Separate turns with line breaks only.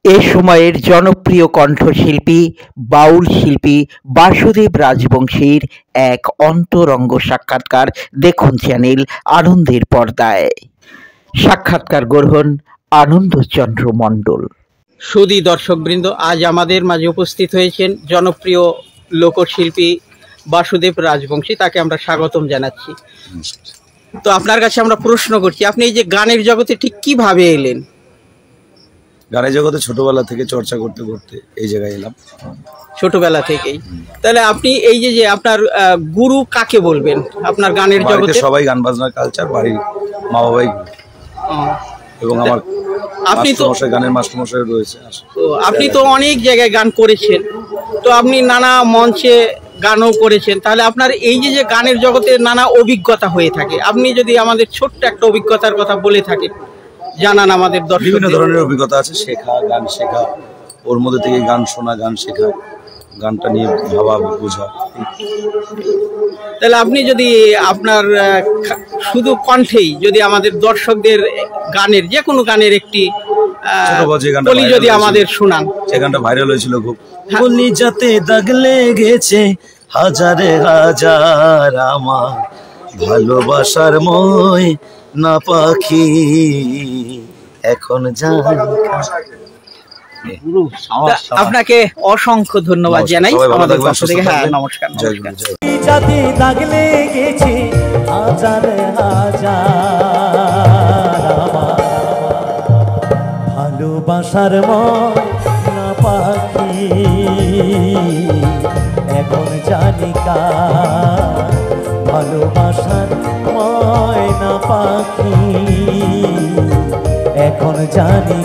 এ সময়ের জনপ্রিয় কণ্ঠশিল্পী বাউল শিল্পী বাসুদেব রাজবংশীর এক অন্তরঙ্গ সাক্ষাৎকার দেখুন চ্যানেল আনন্দের পর্দায়। সাক্ষাৎকার গ্রহণ আনন্দচন্দ্র মণ্ডল। সুধী দর্শকবৃন্দ, আজ আমাদের মাঝে উপস্থিত হয়েছেন জনপ্রিয় লোকশিল্পী বাসুদেব রাজবংশী। তাকে আমরা স্বাগতম জানাচ্ছি। তো আপনার কাছে আমরা প্রশ্ন করছি, আপনি এই যে গানের জগতে ঠিক কিভাবে এলেন?
গানের জগতে ছোটবেলা থেকে চর্চা করতে করতে এই জায়গায় এলাম।
ছোটবেলা থেকেই? তাহলে আপনি এই যে আপনার গুরু কাকে বলবেন আপনার গানের জগতে?
সবাই গান বাজনার কালচার, বাড়ির মা বাবাই এবং আমার আপনি তো গানের মাস্টারমশাই রয়েছে।
আপনি তো অনেক জায়গায় গান করেছেন, তো আপনি নানা মঞ্চে গানও করেছেন, তাহলে আপনার এই যে গানের জগতে নানা অভিজ্ঞতা হয়ে থাকে, আপনি যদি আমাদের ছোট্ট একটা অভিজ্ঞতার কথা বলে থাকেন, জানান আমাদের দর্শক।
বিভিন্ন ধরনের অভিজ্ঞতা আছে, শেখা, গান শেখা, ওর মধ্যে থেকে গান শোনা, গান শেখা, গানটা নিয়ে ভাবা বোঝা।
তাহলে আপনি যদি আপনার শুধু কণ্ঠেই যদি আমাদের দর্শকদের গানের যে কোনো গানের একটি বলি যদি আমাদের শোনান।
যে গানটা ভাইরাল হয়েছিল খুব, বলি যাতে দাগ লেগেছে হাজারে হাজার আমার ভালোবাসার মই না পাখি এখন জানি।
আপনাকে অসংখ্য ধন্যবাদ জানাই আমাদের পক্ষ থেকে। হ্যাঁ, নমস্কার।
যাতে দাগ লেগেছে হাজার হাজার ভালোবাসার ময়না পাখি এখন জানি কার ভালোবাসার ময়না পাখি এখন জানি।